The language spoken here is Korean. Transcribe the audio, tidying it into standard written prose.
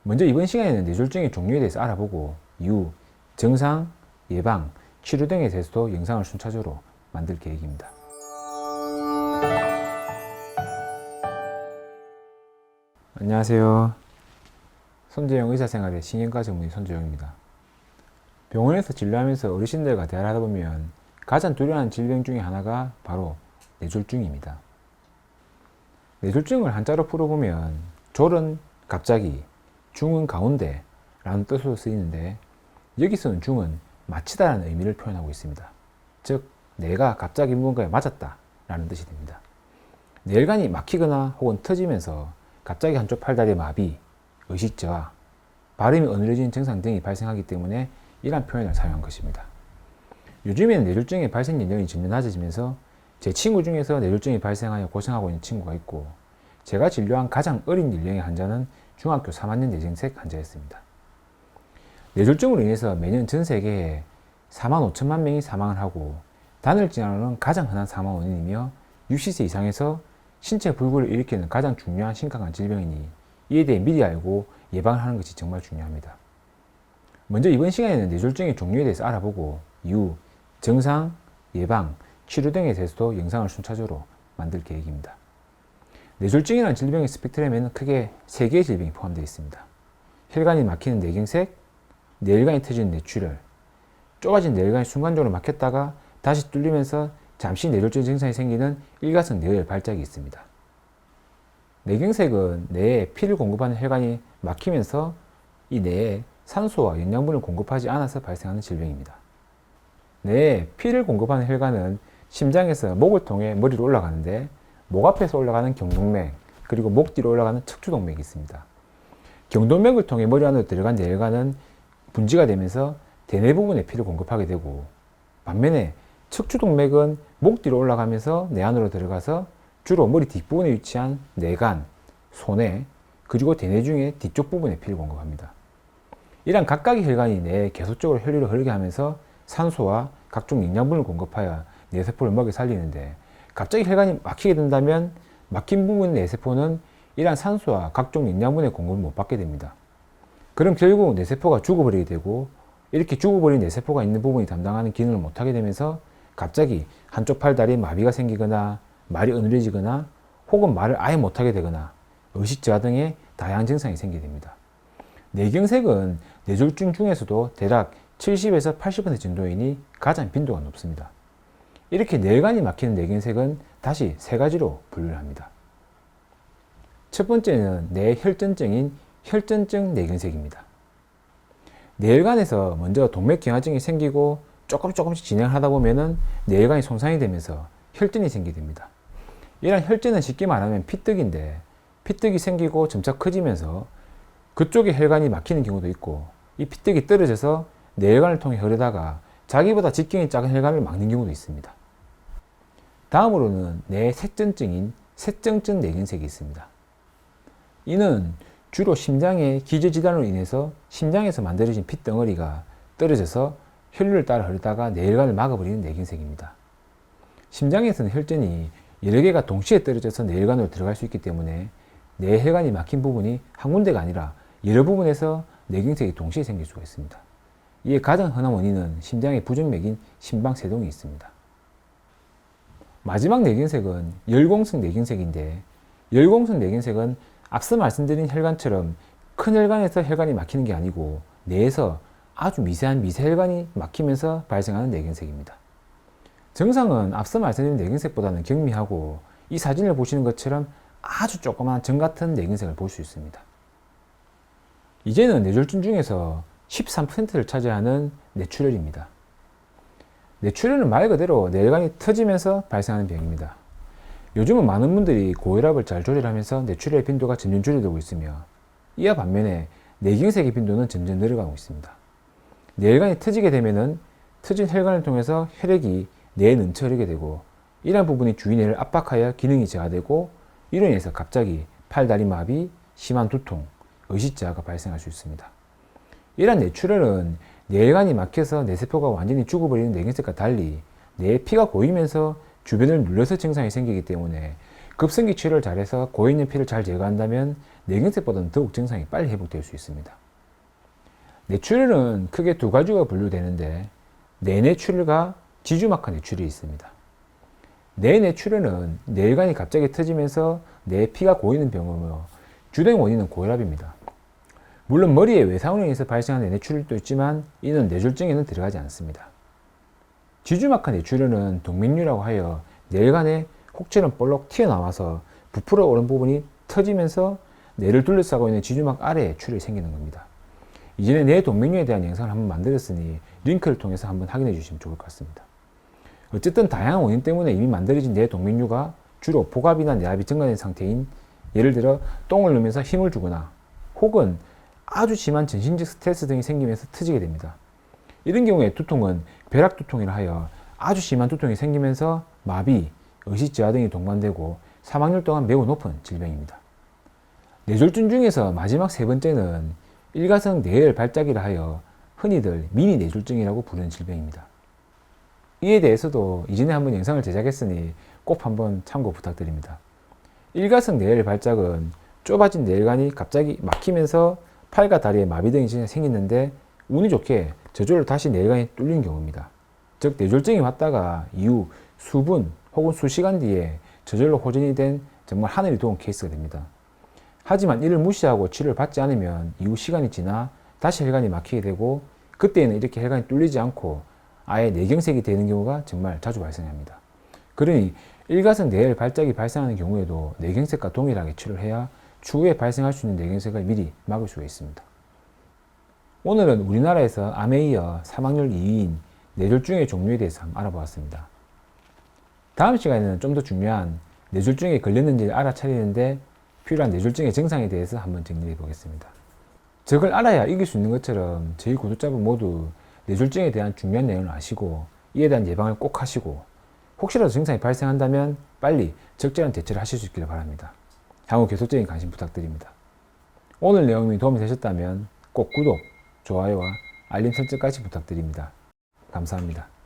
먼저 이번 시간에는 뇌졸중의 종류에 대해서 알아보고 이후 증상, 예방, 치료 등에 대해서도 영상을 순차적으로 만들 계획입니다. 안녕하세요. 손재영 의사생활의 신경과 전문의 손재영입니다. 병원에서 진료하면서 어르신들과 대화를 하다 보면 가장 두려워하는 질병 중에 하나가 바로 뇌졸중입니다. 뇌졸중을 한자로 풀어보면 졸은 갑자기, 중은 가운데 라는 뜻으로 쓰이는데 여기서는 중은 마치다라는 의미를 표현하고 있습니다. 즉 뇌가 갑자기 무언가에 맞았다 라는 뜻이 됩니다. 뇌혈관이 막히거나 혹은 터지면서 갑자기 한쪽 팔다리의 마비, 의식저하, 발음이 어눌해지는 증상 등이 발생하기 때문에 이러한 표현을 사용한 것입니다. 요즘에는 뇌졸중의 발생 연령이 점점 낮아지면서 제 친구 중에서 뇌졸중이 발생하여 고생하고 있는 친구가 있고, 제가 진료한 가장 어린 연령의 환자는 중학교 3학년 내생색 환자였습니다. 뇌졸중으로 인해서 매년 전 세계에 4만 5천만 명이 사망을 하고, 단을 지나는 가장 흔한 사망 원인이며 60세 이상에서 신체 불구를 일으키는 가장 중요한 심각한 질병이니 이에 대해 미리 알고 예방을 하는 것이 정말 중요합니다. 먼저 이번 시간에는 뇌졸중의 종류에 대해서 알아보고 이후 증상, 예방, 치료 등에 대해서도 영상을 순차적으로 만들 계획입니다. 뇌졸중이라는 질병의 스펙트럼에는 크게 3개의 질병이 포함되어 있습니다. 혈관이 막히는 뇌경색, 뇌혈관이 터지는 뇌출혈, 좁아진 뇌혈관이 순간적으로 막혔다가 다시 뚫리면서 잠시 뇌졸중 증상이 생기는 일가성 뇌열 발작이 있습니다. 뇌경색은 뇌에 피를 공급하는 혈관이 막히면서 이 뇌에 산소와 영양분을 공급하지 않아서 발생하는 질병입니다. 뇌에 피를 공급하는 혈관은 심장에서 목을 통해 머리로 올라가는데 목 앞에서 올라가는 경동맥, 그리고 목 뒤로 올라가는 척추동맥이 있습니다. 경동맥을 통해 머리 안으로 들어간 뇌혈관은 분지가 되면서 대뇌 부분에 피를 공급하게 되고, 반면에 척추동맥은 목 뒤로 올라가면서 뇌 안으로 들어가서 주로 머리 뒷부분에 위치한 뇌간, 소뇌, 그리고 대뇌 중에 뒤쪽 부분에 피를 공급합니다. 이러한 각각의 혈관이 뇌에 계속적으로 혈류를 흐르게 하면서 산소와 각종 영양분을 공급하여 뇌세포를 먹여 살리는데, 갑자기 혈관이 막히게 된다면 막힌 부분의 뇌세포는 이러한 산소와 각종 영양분의 공급을 못 받게 됩니다. 그럼 결국 뇌세포가 죽어버리게 되고, 이렇게 죽어버린 뇌세포가 있는 부분이 담당하는 기능을 못하게 되면서 갑자기 한쪽 팔다리에 마비가 생기거나 말이 어눌해지거나 혹은 말을 아예 못하게 되거나 의식저하 등의 다양한 증상이 생기게 됩니다. 뇌경색은 뇌졸중 중에서도 대략 70에서 80% 정도이니 가장 빈도가 높습니다. 이렇게 뇌혈관이 막히는 뇌경색은 다시 3가지로 분류를 합니다. 첫 번째는 뇌혈전증인 혈전증 뇌경색입니다. 뇌혈관에서 먼저 동맥경화증이 생기고 조금씩 진행을 하다 보면은 뇌혈관이 손상이 되면서 혈전이 생기게 됩니다. 이런 혈전은 쉽게 말하면 피떡인데, 피떡이 생기고 점차 커지면서 그쪽에 혈관이 막히는 경우도 있고, 이 피떡이 떨어져서 뇌혈관을 통해 흐르다가 자기보다 직경이 작은 혈관을 막는 경우도 있습니다. 다음으로는 뇌색전증인 색전증 뇌경색이 있습니다. 이는 주로 심장의 기저질환으로 인해서 심장에서 만들어진 핏덩어리가 떨어져서 혈류를 따라 흐르다가 뇌혈관을 막아버리는 뇌경색입니다. 심장에서는 혈전이 여러 개가 동시에 떨어져서 뇌혈관으로 들어갈 수 있기 때문에 뇌혈관이 막힌 부분이 한 군데가 아니라 여러 부분에서 뇌경색이 동시에 생길 수가 있습니다. 이에 가장 흔한 원인은 심장의 부정맥인 심방세동이 있습니다. 마지막 뇌경색은 열공성 뇌경색인데, 열공성 뇌경색은 앞서 말씀드린 혈관처럼 큰 혈관에서 혈관이 막히는 게 아니고 뇌에서 아주 미세한 미세혈관이 막히면서 발생하는 뇌경색입니다. 증상은 앞서 말씀드린 뇌경색보다는 경미하고, 이 사진을 보시는 것처럼 아주 조그마한 점 같은 뇌경색을 볼 수 있습니다. 이제는 뇌졸중 중에서 13%를 차지하는 뇌출혈입니다. 뇌출혈은 말 그대로 뇌혈관이 터지면서 발생하는 병입니다. 요즘은 많은 분들이 고혈압을 잘 조절하면서 뇌출혈의 빈도가 점점 줄어들고 있으며, 이와 반면에 뇌경색의 빈도는 점점 늘어가고 있습니다. 뇌혈관이 터지게 되면은 터진 혈관을 통해서 혈액이 뇌에 넘쳐 흐르게 되고, 이러한 부분이 주위뇌를 압박하여 기능이 저하되고, 이로 인해서 갑자기 팔다리 마비, 심한 두통, 의식저하가 발생할 수 있습니다. 이러한 뇌출혈은 뇌혈관이 막혀서 뇌세포가 완전히 죽어버리는 뇌경색과 달리 뇌에 피가 고이면서 주변을 눌러서 증상이 생기기 때문에 급성기 치료를 잘해서 고이는 피를 잘 제거한다면 뇌경색보다는 더욱 증상이 빨리 회복될 수 있습니다. 뇌출혈은 크게 두 가지가 분류되는데 뇌내출혈과 지주막하 뇌출혈이 있습니다. 뇌내출혈은 뇌혈관이 갑자기 터지면서 뇌피가 고이는 병이며 주된 원인은 고혈압입니다. 물론 머리에 외상으로 인해서 발생하는 뇌출혈도 있지만 이는 뇌졸중에는 들어가지 않습니다. 지주막하 뇌출혈은 동맥류라고 하여 뇌혈관에 혹처럼 볼록 튀어나와서 부풀어 오른 부분이 터지면서 뇌를 둘러싸고 있는 지주막 아래에 출혈이 생기는 겁니다. 이전에 뇌 동맥류에 대한 영상을 한번 만들었으니 링크를 통해서 한번 확인해 주시면 좋을 것 같습니다. 어쨌든 다양한 원인 때문에 이미 만들어진 뇌 동맥류가 주로 복압이나 내압이 증가된 상태인, 예를 들어 똥을 누면서 힘을 주거나 혹은 아주 심한 전신적 스트레스 등이 생기면서 터지게 됩니다. 이런 경우에 두통은 벼락두통이라 하여 아주 심한 두통이 생기면서 마비, 의식저하 등이 동반되고 사망률 또한 매우 높은 질병입니다. 뇌졸중 중에서 마지막 세 번째는 일가성 뇌열 발작이라 하여 흔히들 미니 뇌졸중이라고 부르는 질병입니다. 이에 대해서도 이전에 한번 영상을 제작했으니 꼭 한번 참고 부탁드립니다. 일가성 뇌열 발작은 좁아진 뇌혈관이 갑자기 막히면서 팔과 다리에 마비 등이 생기는데 운이 좋게 저절로 다시 뇌혈관이 뚫린 경우입니다. 즉 뇌졸중이 왔다가 이후 수분 혹은 수시간 뒤에 저절로 호전이 된 정말 하늘이 도운 케이스가 됩니다. 하지만 이를 무시하고 치료를 받지 않으면 이후 시간이 지나 다시 혈관이 막히게 되고 그때는 이렇게 혈관이 뚫리지 않고 아예 뇌경색이 되는 경우가 정말 자주 발생합니다. 그러니 일가성 뇌열 발작이 발생하는 경우에도 뇌경색과 동일하게 치료를 해야 추후에 발생할 수 있는 뇌경색을 미리 막을 수가 있습니다. 오늘은 우리나라에서 암에 이어 사망률 2위인 뇌졸중의 종류에 대해서 한번 알아보았습니다. 다음 시간에는 좀 더 중요한 뇌졸중에 걸렸는지를 알아차리는데 필요한 뇌졸중의 증상에 대해서 한번 정리해 보겠습니다. 저걸 알아야 이길 수 있는 것처럼 저희 구독자분 모두 뇌졸중에 대한 중요한 내용을 아시고 이에 대한 예방을 꼭 하시고 혹시라도 증상이 발생한다면 빨리 적절한 대처를 하실 수 있기를 바랍니다. 향후 계속적인 관심 부탁드립니다. 오늘 내용이 도움이 되셨다면 꼭 구독, 좋아요와 알림 설정까지 부탁드립니다. 감사합니다.